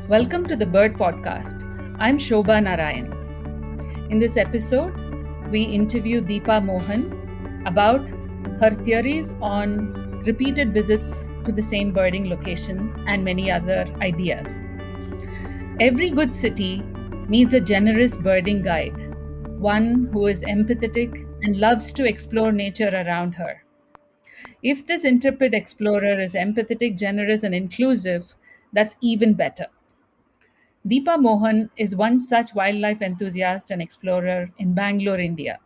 Welcome to the Bird Podcast. I'm Shobha Narayan. In this episode, we interview Deepa Mohan about her theories on repeated visits to the same birding location and many other ideas. Every good city needs a generous birding guide, one who is empathetic and loves to explore nature around her. If this intrepid explorer is empathetic, generous, and inclusive, that's even better. Deepa Mohan is one such wildlife enthusiast and explorer in Bangalore, India.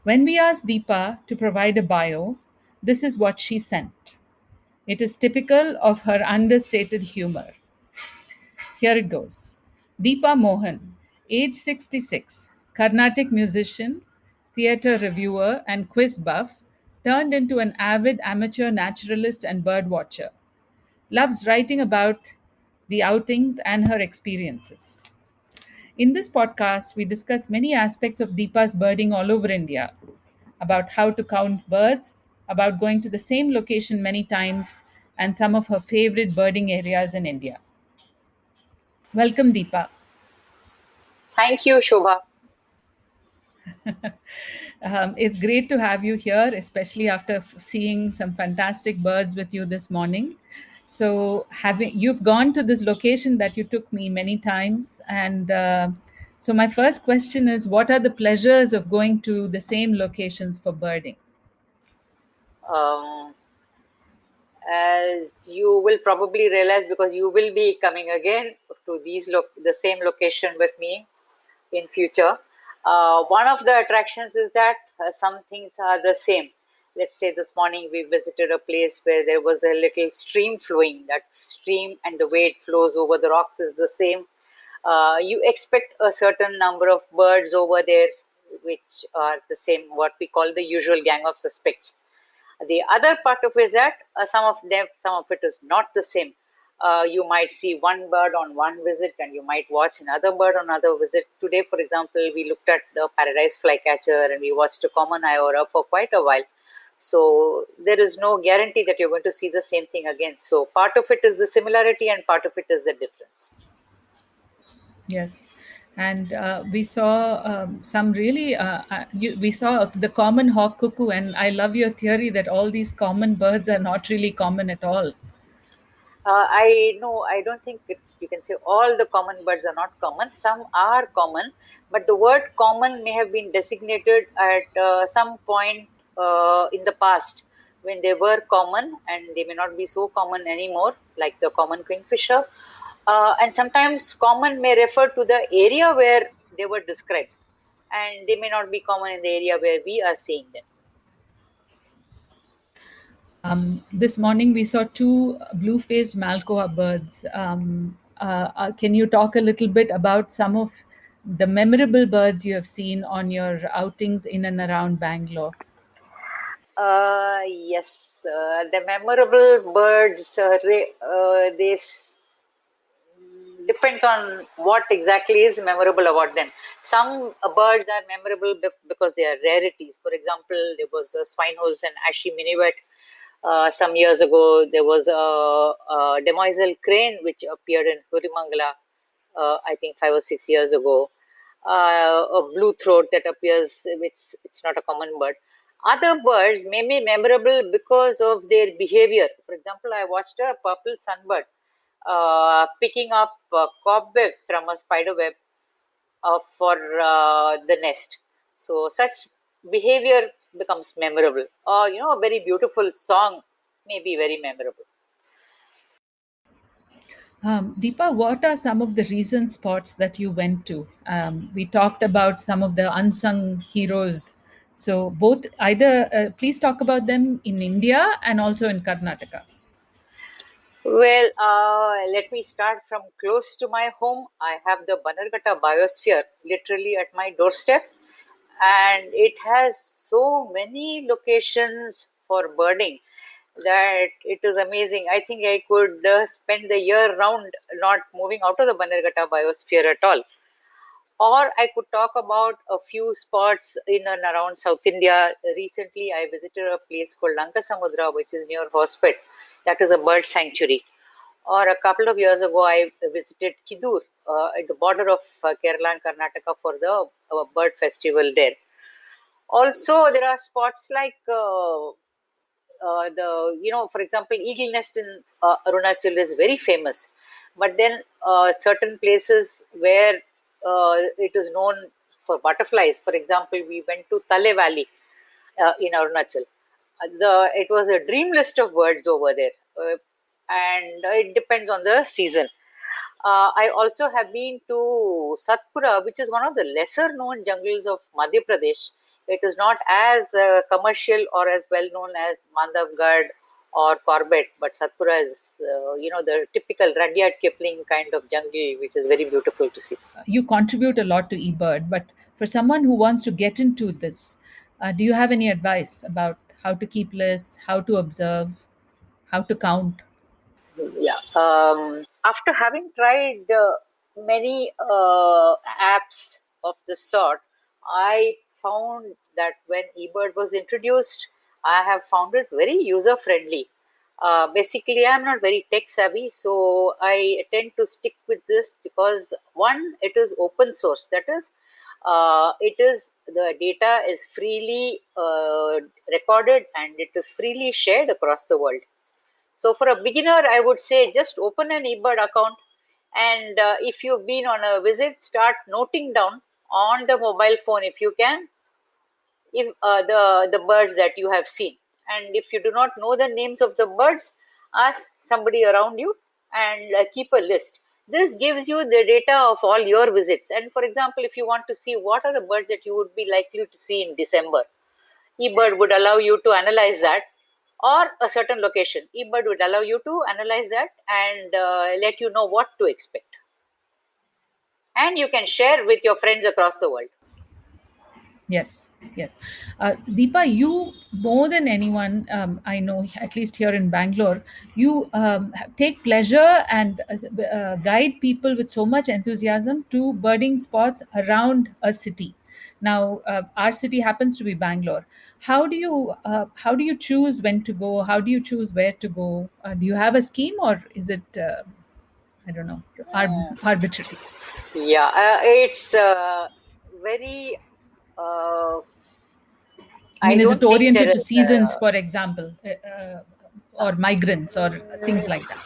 When we asked Deepa to provide a bio, this is what she sent. It is typical of her understated humor. Here it goes. Deepa Mohan, age 66, Carnatic musician, theatre reviewer, and quiz buff, turned into an avid amateur naturalist and bird watcher. Loves writing about the outings and her experiences. In this podcast, we discuss many aspects of Deepa's birding all over India, about how to count birds, about going to the same location many times, and some of her favorite birding areas in India. Welcome, Deepa. Thank you, Shobha. It's great to have you here, especially after seeing some fantastic birds with you this morning. So, having you've gone to this location that you took me many times, and so my first question is, what are the pleasures of going to the same locations for birding? Um, as you will probably realize, because you will be coming again to the same location with me in future. One of the attractions is that some things are the same. Let's say this morning we visited a place where there was a little stream flowing. That stream and the way it flows over the rocks is the same. You expect a certain number of birds over there, which are the same, what we call the usual gang of suspects. The other part of it is that some of it is not the same. You might see one bird on one visit, and you might watch another bird on another visit. Today, for example, we looked at the paradise flycatcher and we watched a common iora for quite a while. So there is no guarantee that you're going to see the same thing again. So part of it is the similarity, and part of it is the difference. Yes, and we saw some really. We saw the common hawk cuckoo, and I love your theory that all these common birds are not really common at all. I know, I don't think you can say all the common birds are not common. Some are common, but the word common may have been designated at some point in the past when they were common, and they may not be so common anymore, like the common kingfisher. And sometimes common may refer to the area where they were described, and they may not be common in the area where we are seeing them. This morning we saw two blue-faced Malkoa birds. Can you talk a little bit about some of the memorable birds you have seen on your outings in and around Bangalore? Yes, the memorable birds, depends on what exactly is memorable about them. Some birds are memorable because they are rarities. For example, there was a swinehorse and ashy minuet. Some years ago, there was a demoiselle crane which appeared in Purimangala, I think 5 or 6 years ago. A blue throat that appears, which it's not a common bird. Other birds may be memorable because of their behavior. For example, I watched a purple sunbird picking up cobwebs from a spider web for the nest. So such behavior becomes memorable. Or a very beautiful song may be very memorable. Deepa, what are some of the recent spots that you went to? We talked about some of the unsung heroes. So, both either, please talk about them in India and also in Karnataka. Well, let me start from close to my home. I have the Bannerghatta Biosphere literally at my doorstep, and it has so many locations for birding that it is amazing. I think I could spend the year round not moving out of the Bannerghatta Biosphere at all. Or I could talk about a few spots in and around South India. Recently, I visited a place called Lankasamudra, which is near Hospet. That is a bird sanctuary. Or a couple of years ago, I visited Kidur at the border of Kerala and Karnataka for the bird festival there. Also, there are spots like for example, eagle nest in Arunachal is very famous. But then certain places where it is known for butterflies, for example, we went to Tale Valley in Arunachal. It was a dream list of birds over there, and it depends on the season. I also have been to Satpura, which is one of the lesser known jungles of Madhya Pradesh. It is not as commercial or as well known as Mandavgarh or Corbett, but Satpura is, the typical Rudyard Kipling kind of jungle, which is very beautiful to see. You contribute a lot to eBird, but for someone who wants to get into this, do you have any advice about how to keep lists, how to observe, how to count? Yeah. After having tried many apps of this sort, I found that when eBird was introduced, I have found it very user friendly. Basically, I'm not very tech savvy, so I tend to stick with this because one, it is open source. That is, it is the data is freely recorded and it is freely shared across the world. So for a beginner, I would say just open an eBird account, and if you've been on a visit, start noting down on the mobile phone if you can, if the birds that you have seen. And if you do not know the names of the birds, ask somebody around you and keep a list. This gives you the data of all your visits. And for example, if you want to see what are the birds that you would be likely to see in December, eBird would allow you to analyze that, or a certain location. eBird would allow you to analyze that and let you know what to expect. And you can share with your friends across the world. Yes, yes. Deepa, you more than anyone, I know, at least here in Bangalore, you take pleasure and guide people with so much enthusiasm to birding spots around a city. Now, our city happens to be Bangalore. How do you choose when to go? How do you choose where to go? Do you have a scheme, or is it I don't know, arbitrary? Yeah, it's very. Uh, I I mean, is it don't think there oriented to is. seasons, for example, or migrants or things like that?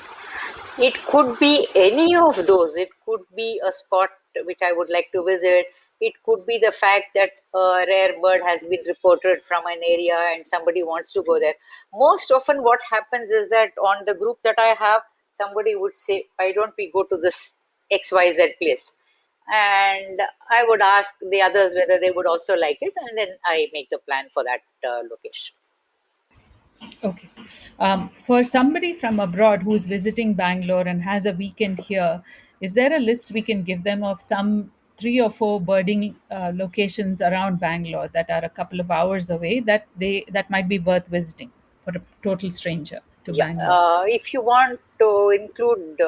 It could be any of those. It could be a spot which I would like to visit. It could be the fact that a rare bird has been reported from an area and somebody wants to go there. Most often, what happens is that on the group that I have, somebody would say, why don't we go to this XYZ place? And I would ask the others whether they would also like it, and then I make the plan for that location. Okay. For somebody from abroad who is visiting Bangalore and has a weekend here, is there a list we can give them of some three or four birding locations around Bangalore that are a couple of hours away that might be worth visiting for a total stranger to Yeah, Bangalore? if you want to include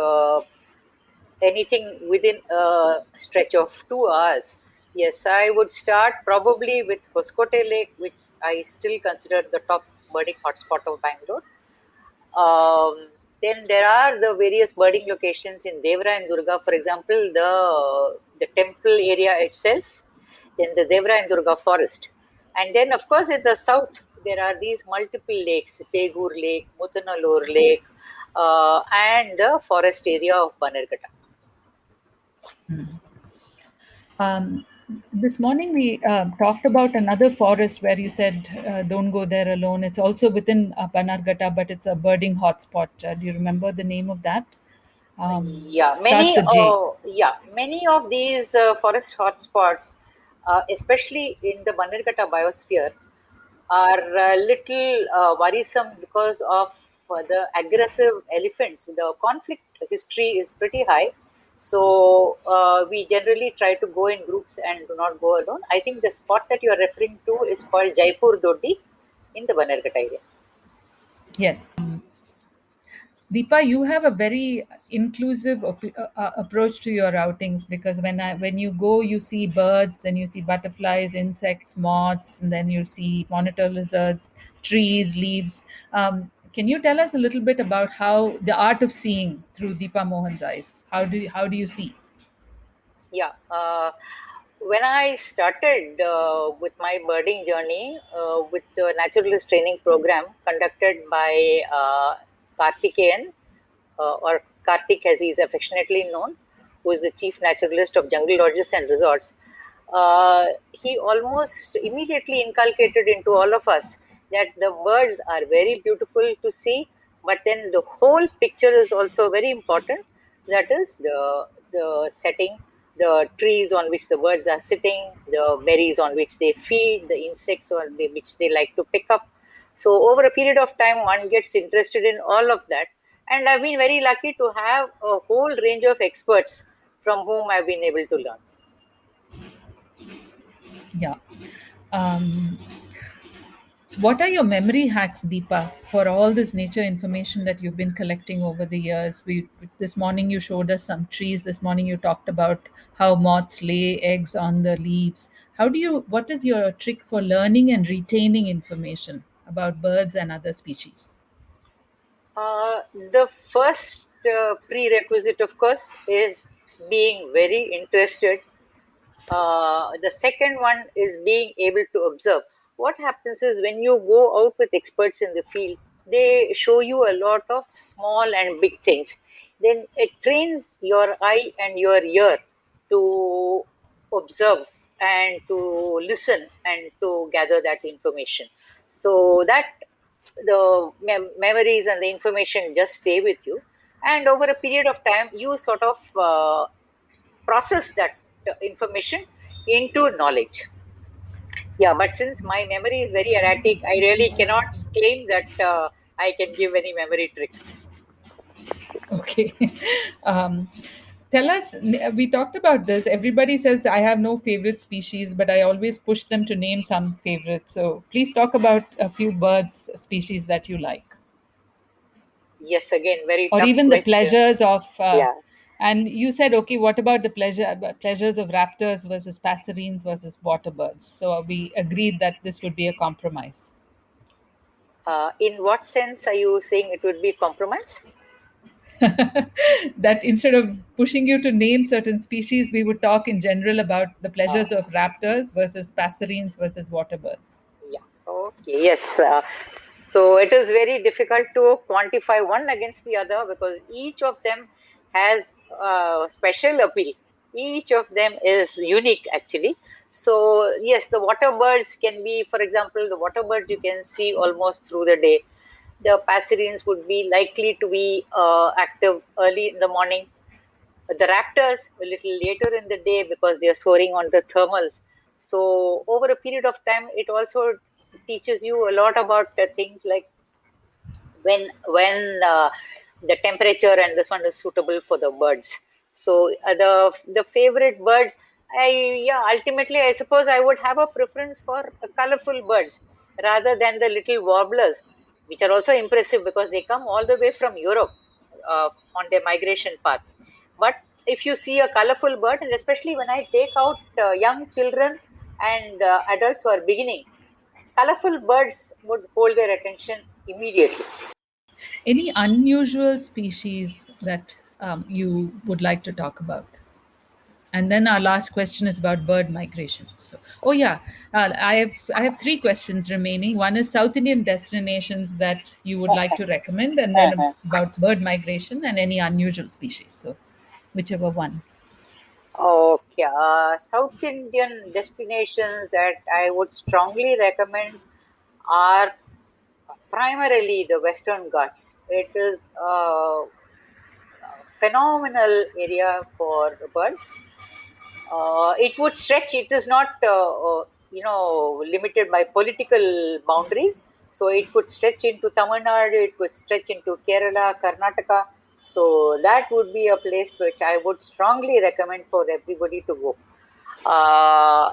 anything within a stretch of 2 hours, yes, I would start probably with Hoskote Lake, which I still consider the top birding hotspot of Bangalore. Then there are the various birding locations in Devra and Durga, for example, the temple area itself, then the Devra and Durga forest. And then, of course, in the south, there are these multiple lakes, Tegur Lake, Mutanalur Lake, and the forest area of Banerghatta. Um, this morning we talked about another forest where you said don't go there alone. It's also within Banargata, but it's a birding hotspot. Do you remember the name of that? Yeah, Starts with J. many of these forest hotspots, especially in the Bannerghatta biosphere, are a little worrisome because of the aggressive elephants. The conflict history is pretty high, so we generally try to go in groups and do not go alone. I think the spot that you are referring to is called Jaipur Doddi in the Bannerghatta area. Yes. Deepa, you have a very inclusive approach to your outings because when you go, you see birds, then you see butterflies, insects, moths, and then you see monitor lizards, trees, leaves. Can you tell us a little bit about how the art of seeing through Deepa Mohan's eyes? How do you see? Yeah. When I started with my birding journey with the naturalist training program conducted by Karthikeyan, or Karthik as he is affectionately known, who is the chief naturalist of Jungle Lodges and Resorts, he almost immediately inculcated into all of us that the birds are very beautiful to see, but then the whole picture is also very important. That is the setting, the trees on which the birds are sitting, the berries on which they feed, the insects which they like to pick up. So over a period of time, one gets interested in all of that. And I've been very lucky to have a whole range of experts from whom I've been able to learn. Yeah. Um, what are your memory hacks, Deepa, for all this nature information that you've been collecting over the years? This morning you showed us some trees. This morning you talked about how moths lay eggs on the leaves. What is your trick for learning and retaining information about birds and other species? The first prerequisite, of course, is being very interested. The second one is being able to observe. What happens is when you go out with experts in the field, they show you a lot of small and big things. Then it trains your eye and your ear to observe and to listen and to gather that information. So that the memories and the information just stay with you. And over a period of time, you sort of process that information into knowledge. Yeah, but since my memory is very erratic, I really cannot claim that I can give any memory tricks. Okay. um, Tell us, we talked about this. Everybody says I have no favorite species, but I always push them to name some favorite. So please talk about a few birds species that you like, Yes, again, very or tough even the question. pleasures of. Yeah. And you said, okay, what about the pleasures of raptors versus passerines versus water birds? So we agreed that this would be a compromise. In what sense are you saying it would be compromise? That instead of pushing you to name certain species, we would talk in general about the Uh, pleasures of raptors versus passerines versus water birds. yeah. Okay. Yes. So it is very difficult to quantify one against the other because each of them has special appeal. Each of them is unique, actually. So yes, the water birds can be, for example, the water birds you can see almost through the day. The passerines would be likely to be active early in the morning. The raptors a little later in the day because they are soaring on the thermals. So over a period of time, it also teaches you a lot about things like when the temperature and this one is suitable for the birds. So the favorite birds, ultimately I suppose I would have a preference for colorful birds rather than the little warblers, which are also impressive because they come all the way from Europe on their migration path. But if you see a colorful bird, and especially when I take out young children and adults who are beginning, colorful birds would hold their attention immediately. Any unusual species that you would like to talk about? And then our last question is about bird migration. So, oh yeah, I have three questions remaining. One is South Indian destinations that you would like to recommend, and then about bird migration and any unusual species. So, whichever one. Okay, South Indian destinations that I would strongly recommend are primarily the Western Ghats. It is a phenomenal area for birds. It would stretch. It is not, limited by political boundaries. So it could stretch into Tamil Nadu. It could stretch into Kerala, Karnataka. So that would be a place which I would strongly recommend for everybody to go. Uh,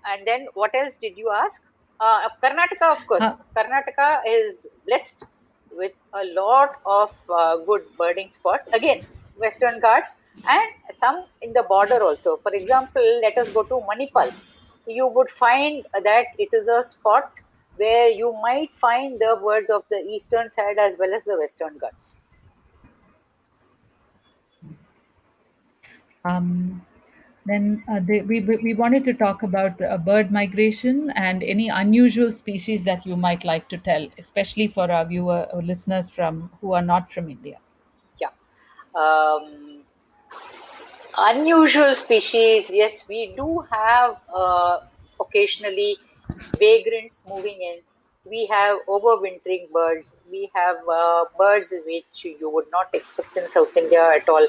and then what else did you ask? Karnataka, of Huh. course. Karnataka is blessed with a lot of good birding spots. Again, Western Ghats and some in the border also. For example, let us go to Manipal. You would find that it is a spot where you might find the birds of the eastern side as well as the western Ghats. Then we wanted to talk about bird migration and any unusual species that you might like to tell, especially for our viewer or listeners from who are not from India. Yeah. Um, Unusual species, yes, we do have occasionally vagrants moving in. We have overwintering birds. We have birds which you would not expect in South India at all.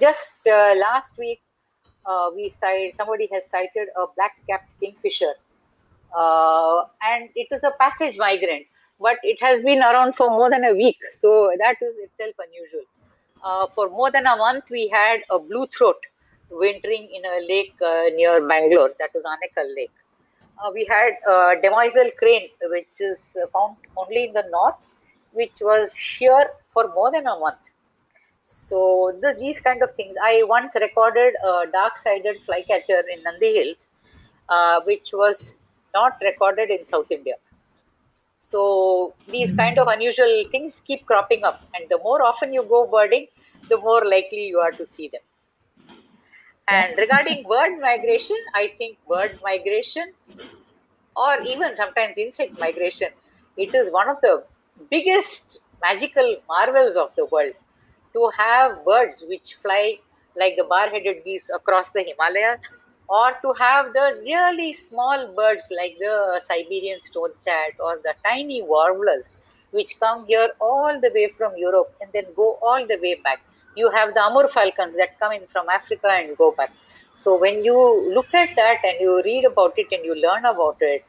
Just last week, somebody has sighted a black-capped kingfisher, and it is a passage migrant, but it has been around for more than a week, so that is itself unusual. For more than a month, we had a blue throat wintering in a lake near Bangalore, that was Anekal Lake. We had a demoiselle crane, which is found only in the north, which was here for more than a month. So these kind of things. I once recorded a dark-sided flycatcher in Nandi Hills, which was not recorded in South India. So these kind of unusual things keep cropping up, and the more often you go birding, the more likely you are to see them. Yeah. And regarding bird migration, I think bird migration, or even sometimes insect migration, it is one of the biggest magical marvels of the world. To have birds which fly like the bar-headed geese across the Himalaya, or to have the really small birds like the Siberian stone chat or the tiny warblers which come here all the way from Europe and then go all the way back. You have the Amur falcons that come in from Africa and go back. So when you look at that and you read about it and you learn about it,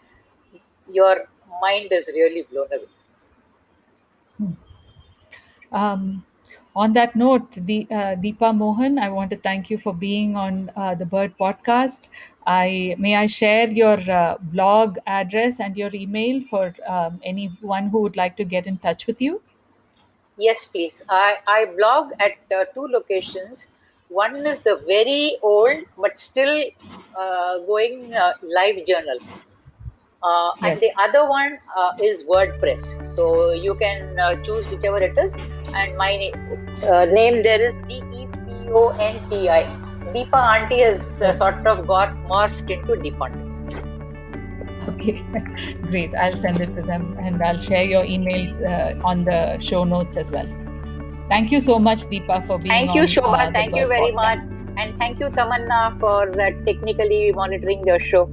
your mind is really blown away. On that note, Deepa Mohan, I want to thank you for being on the Bird Podcast. May I share your blog address and your email for anyone who would like to get in touch with you? Yes, please. I blog at two locations. One is the very old but still going live journal. And the Yes. other one is WordPress. So you can choose whichever it is. And my name there is DEPONTI. Deepa Auntie has sort of got morphed into Deepantis. Okay, great. I'll send it to them and I'll share your email on the show notes as well. Thank you so much, Deepa, for being Thank you, on Shobha. the Thank you Bird very Podcast. much. And thank you, Tamanna, for technically monitoring the show.